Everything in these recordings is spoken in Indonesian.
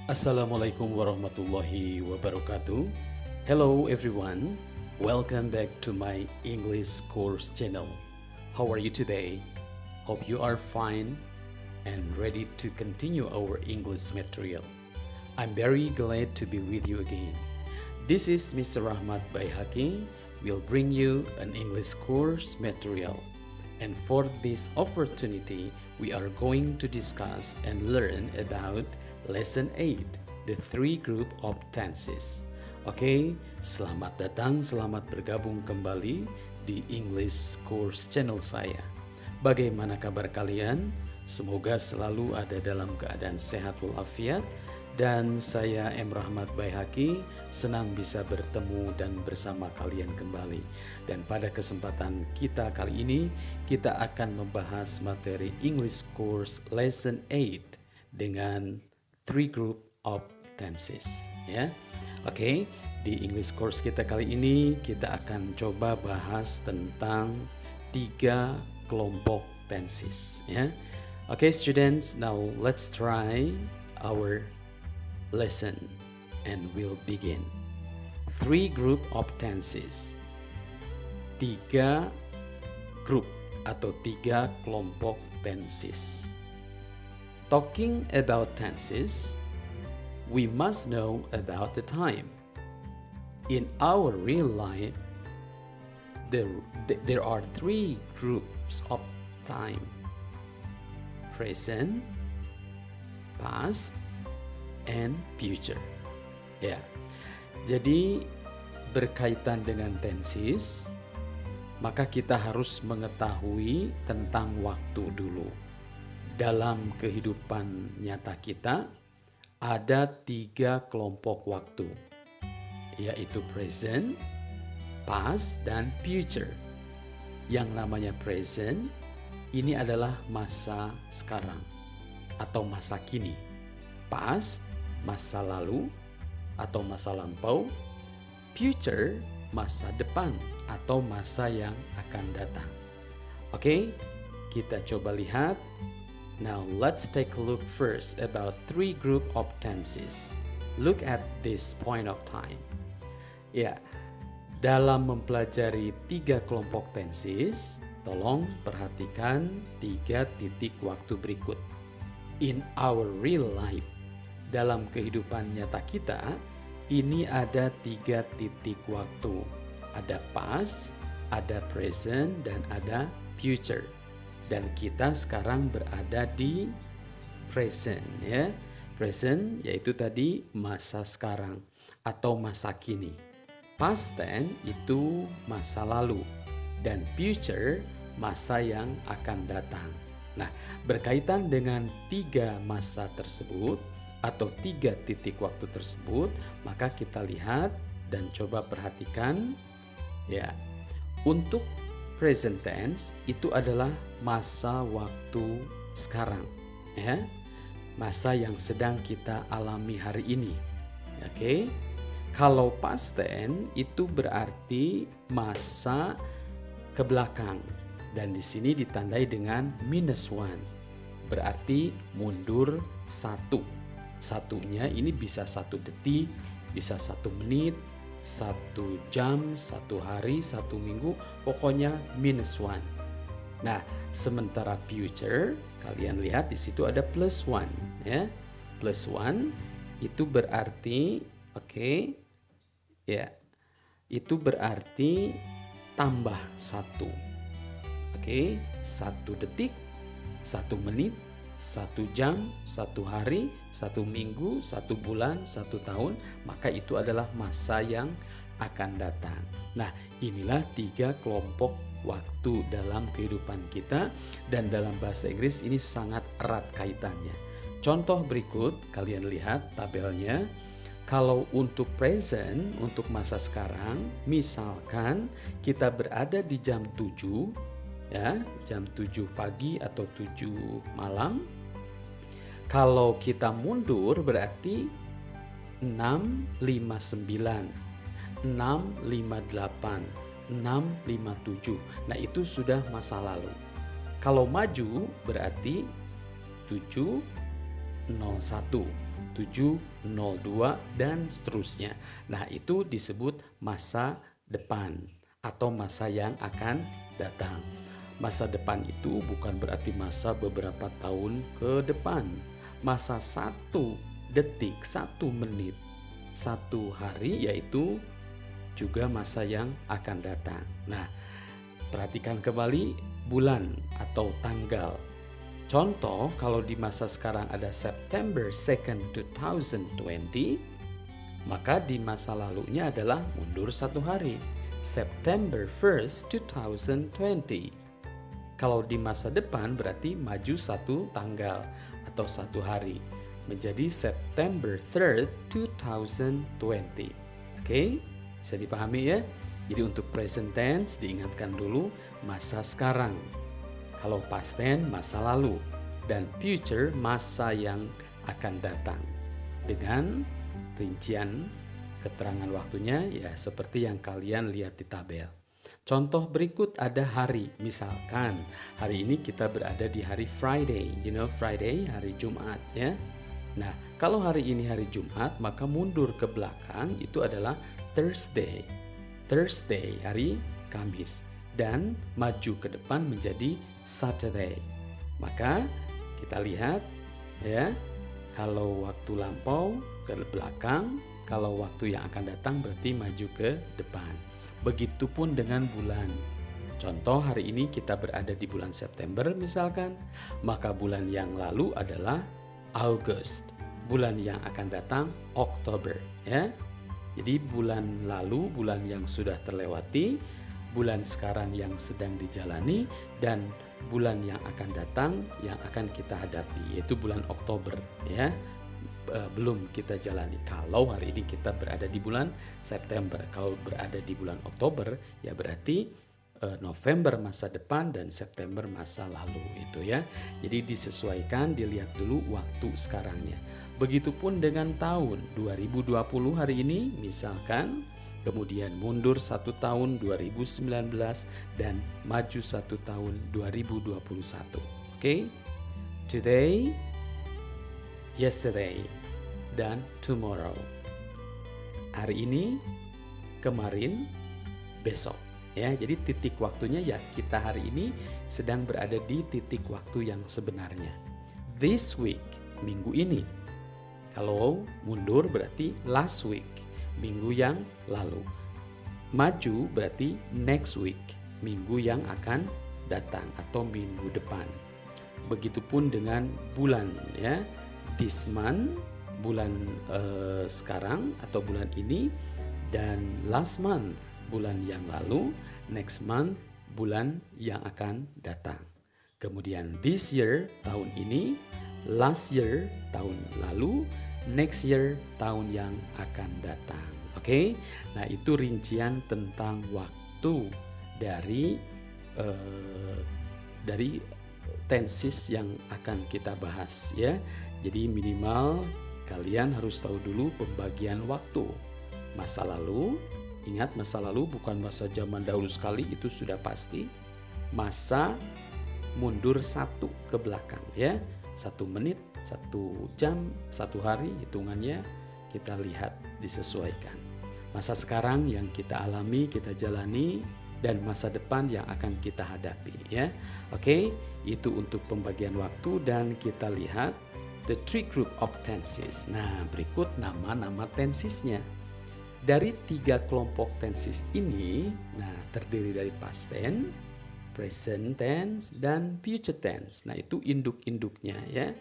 Assalamualaikum warahmatullahi wabarakatuh. Hello everyone. Welcome back to my English course channel. How are you today? Hope you are fine and ready to continue our English material. I'm very glad to be with you again. This is Mr. Rahmat Baihaqi will bring you an English course material. And for this opportunity, we are going to discuss and learn about Lesson 8, the three group of tenses. Oke, selamat datang, selamat bergabung kembali di English Course channel saya. Bagaimana kabar kalian? Semoga selalu ada dalam keadaan sehat walafiat. Dan saya M. Rahmat Baihaqi senang bisa bertemu dan bersama kalian kembali. Dan pada kesempatan kita kali ini, kita akan membahas materi English Course Lesson 8 dengan three group of tenses. Ya, oke. Di English Course kita kali ini, kita akan coba bahas tentang 3 kelompok tenses. Ya, oke students, now let's try our lesson and we'll begin. Three group of tenses. 3 grup atau 3 kelompok tenses. Talking about tenses, we must know about the time. In our real life, there are 3 groups of time: present, past, and future. Ya, jadi berkaitan dengan tenses, maka kita harus mengetahui tentang waktu dulu. Dalam kehidupan nyata kita ada 3 kelompok waktu, yaitu present, past, dan future. Yang namanya present ini adalah masa sekarang atau masa kini. Past, masa lalu atau masa lampau. Future, masa depan atau masa yang akan datang. Oke, kita coba lihat. Now let's take a look first about 3 group of tenses. Look at this point of time. Ya, dalam mempelajari 3 kelompok tenses, tolong perhatikan 3 titik waktu berikut. In our real life, dalam kehidupan nyata kita, ini ada 3 titik waktu. Ada past, ada present, dan ada future. Dan kita sekarang berada di present, ya. Present yaitu tadi masa sekarang atau masa kini. Past tense itu masa lalu, dan future masa yang akan datang. Nah, berkaitan dengan 3 masa tersebut atau 3 titik waktu tersebut, maka kita lihat dan coba perhatikan. Ya, untuk present tense itu adalah masa waktu sekarang, ya, masa yang sedang kita alami hari ini. Oke, kalau past tense itu berarti masa ke belakang, dan di sini ditandai dengan -1, berarti mundur 1. Satunya ini bisa 1 detik, bisa 1 menit, 1 jam, 1 hari, 1 minggu, pokoknya -1. Nah, sementara future, kalian lihat di situ ada +1, ya. +1 itu berarti, oke, ya, itu berarti tambah 1. Oke, 1 detik, 1 menit, 1 jam, 1 hari, 1 minggu, 1 bulan, 1 tahun, maka itu adalah masa yang akan datang. Nah, inilah 3 kelompok waktu dalam kehidupan kita, dan dalam bahasa Inggris ini sangat erat kaitannya. Contoh berikut, kalian lihat tabelnya. Kalau untuk present, untuk masa sekarang, misalkan kita berada di jam 7, ya, jam 7 pagi atau 7 malam. Kalau kita mundur berarti 6.59, 6.58, 6.57. Nah, itu sudah masa lalu. Kalau maju berarti 7, 701, 702 dan seterusnya. Nah, itu disebut masa depan atau masa yang akan datang. Masa depan itu bukan berarti masa beberapa tahun ke depan. Masa 1 detik, 1 menit, 1 hari, yaitu juga masa yang akan datang. Nah, perhatikan kembali bulan atau tanggal. Contoh, kalau di masa sekarang ada September 2nd 2020, maka di masa lalunya adalah mundur 1 hari, September 1st 2020. Kalau di masa depan berarti maju 1 tanggal atau 1 hari, menjadi September 3rd 2020. Oke, bisa dipahami ya? Jadi untuk present tense diingatkan dulu masa sekarang. Kalau past tense masa lalu, dan future masa yang akan datang. Dengan rincian keterangan waktunya ya seperti yang kalian lihat di tabel. Contoh berikut ada hari, misalkan hari ini kita berada di hari Friday, Friday hari Jumat ya. Nah, kalau hari ini hari Jumat, maka mundur ke belakang itu adalah Thursday hari Kamis, dan maju ke depan menjadi Saturday. Maka kita lihat ya, kalau waktu lampau ke belakang, kalau waktu yang akan datang berarti maju ke depan. Begitupun dengan bulan. Contoh hari ini kita berada di bulan September misalkan, maka bulan yang lalu adalah August. Bulan yang akan datang Oktober ya. Jadi bulan lalu, bulan yang sudah terlewati, bulan sekarang yang sedang dijalani, dan bulan yang akan datang yang akan kita hadapi, yaitu bulan Oktober ya. Belum kita jalani. Kalau hari ini kita berada di bulan September, kalau berada di bulan Oktober ya berarti November masa depan dan September masa lalu itu ya. Jadi disesuaikan, dilihat dulu waktu sekarangnya. Begitupun dengan tahun 2020 hari ini misalkan, kemudian mundur 1 tahun 2019 dan maju 1 tahun 2021. Oke? Today, yesterday, dan tomorrow. Hari ini, kemarin, besok. Ya, jadi titik waktunya ya kita hari ini sedang berada di titik waktu yang sebenarnya. This week, minggu ini. Kalau mundur berarti last week, minggu yang lalu. Maju berarti next week, minggu yang akan datang atau minggu depan. Begitupun dengan bulan ya. This month, bulan sekarang atau bulan ini, dan last month, bulan yang lalu, next month, bulan yang akan datang. Kemudian this year, tahun ini, last year, tahun lalu, next year, tahun yang akan datang. Oke? Nah, itu rincian tentang waktu dari tenses yang akan kita bahas ya. Jadi minimal kalian harus tahu dulu pembagian waktu. Masa lalu, ingat masa lalu bukan masa zaman dahulu sekali, itu sudah pasti. Masa mundur 1 ke belakang ya. 1 menit, 1 jam, 1 hari hitungannya kita lihat disesuaikan. Masa sekarang yang kita alami, kita jalani, dan masa depan yang akan kita hadapi ya. Oke, itu untuk pembagian waktu, dan kita lihat the 3 group of tenses. Nah, berikut nama-nama tensesnya. Dari 3 kelompok tenses ini, nah terdiri dari past tense, present tense, dan future tense. Nah, itu induk-induknya ya.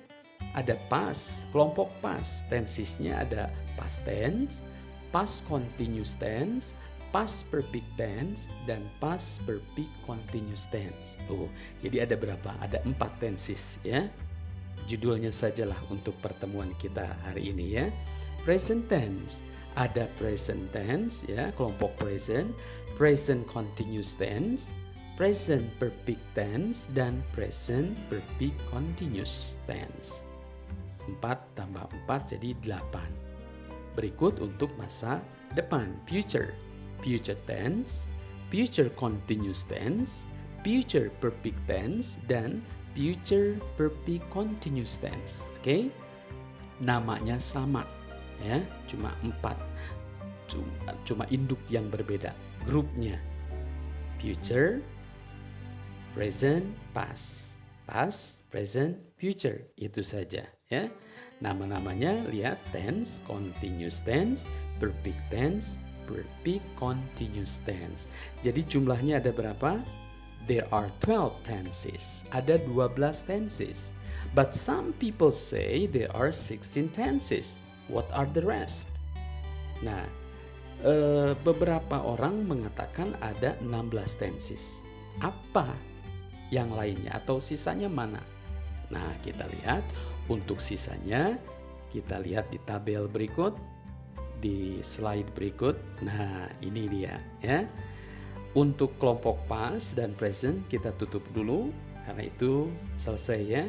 Ada past, kelompok past tensesnya ada past tense, past continuous tense, past perfect tense, dan past perfect continuous tense. Tuh, jadi ada berapa? Ada 4 tenses ya. Judulnya sajalah untuk pertemuan kita hari ini ya. Present tense, ada present tense ya, kelompok present, present continuous tense, present perfect tense, dan present perfect continuous tense. 4 tambah 4 jadi 8. Berikut untuk masa depan, future. Future tense, future continuous tense, future perfect tense, dan future perfect continuous tense. Oke? namanya sama, ya, cuma 4. Cuma induk yang berbeda. Grupnya future, present, past. Past, present, future. Itu saja, ya. Nama-namanya lihat, tense, continuous tense, perfect tense, perfect continuous tense. Jadi jumlahnya ada berapa? There are 12 tenses. Ada 12 tenses. But some people say there are 16 tenses. What are the rest? Nah, beberapa orang mengatakan ada 16 tenses. Apa yang lainnya atau sisanya mana? Nah, kita lihat untuk sisanya, kita lihat di tabel berikut, di slide berikut. Nah, ini dia, ya. Untuk kelompok past dan present kita tutup dulu karena itu selesai, ya.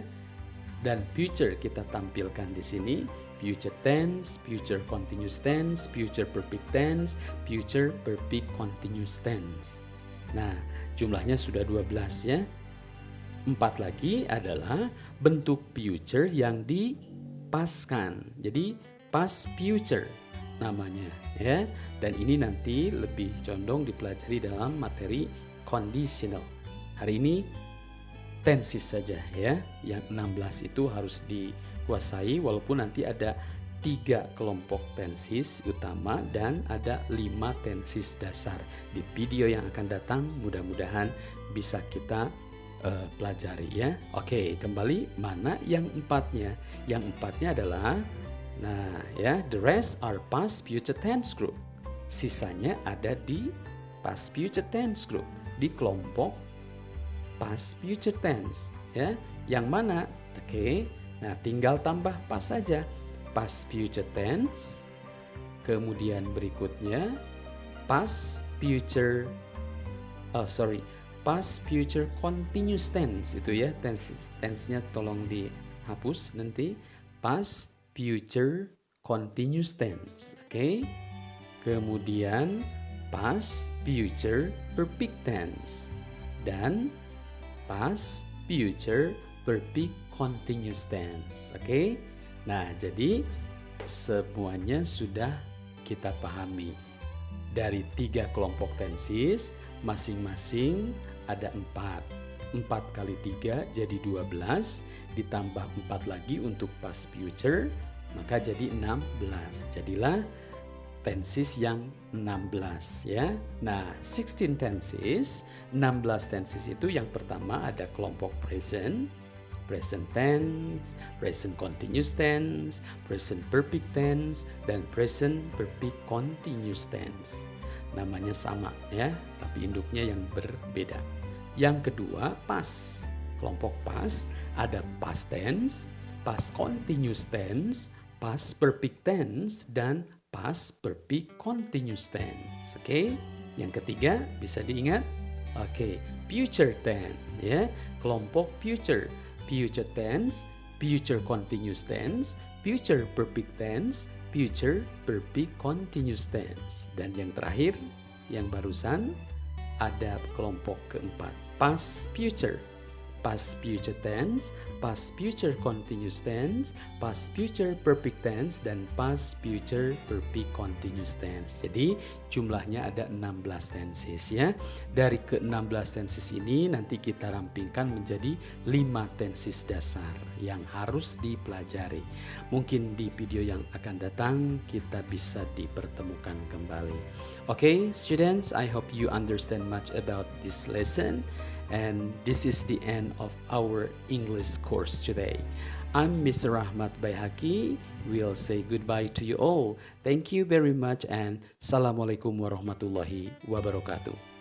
Dan future kita tampilkan di sini. Future tense, future continuous tense, future perfect tense, future perfect continuous tense. Nah, jumlahnya sudah 12, ya. 4 lagi adalah bentuk future yang dipaskan. Jadi past future namanya, ya. Dan ini nanti lebih condong dipelajari dalam materi conditional. Hari ini tenses saja, ya. Yang 16 itu harus dikuasai walaupun nanti ada 3 kelompok tenses utama dan ada 5 tenses dasar. Di video yang akan datang mudah-mudahan bisa kita pelajari, ya. Oke, kembali mana yang 4-nya? Yang 4-nya adalah, nah, ya, the rest are past future tense group. Sisanya ada di past future tense group, di kelompok past future tense, ya. Yang mana? Oke. Nah, tinggal tambah pas saja. Past future tense. Kemudian berikutnya past future past future continuous tense, itu ya, tense-nya tolong dihapus nanti. Past future continuous tense. Oke. Kemudian past future perfect tense dan past future perfect continuous tense. Oke. Nah, jadi semuanya sudah kita pahami. Dari 3 kelompok tenses masing-masing ada 4. 4 kali 3 jadi 12, ditambah 4 lagi untuk past future, maka jadi 16. Jadilah tenses yang 16, ya. Nah, 16 tenses, 16 tenses itu yang pertama ada kelompok present, present tense, present continuous tense, present perfect tense, dan present perfect continuous tense. Namanya sama, ya, tapi induknya yang berbeda. Yang kedua, past. Kelompok past ada past tense, past continuous tense, past perfect tense, dan past perfect continuous tense. Oke. Yang ketiga bisa diingat. Oke, future tense, ya. Kelompok future. Future tense, future continuous tense, future perfect tense, future perfect continuous tense. Dan yang terakhir, yang barusan ada kelompok keempat, past future. Past future tense, past future continuous tense, past future perfect tense, dan past future perfect continuous tense. Jadi jumlahnya ada 16 tenses, ya. Dari ke-16 tenses ini nanti kita rampingkan menjadi 5 tenses dasar yang harus dipelajari. Mungkin di video yang akan datang kita bisa dipertemukan kembali. Okay, students, I hope you understand much about this lesson. And this is the end of our English course today. I'm Mr. Rahmat Baihaqi. We'll say goodbye to you all. Thank you very much and Assalamualaikum warahmatullahi wabarakatuh.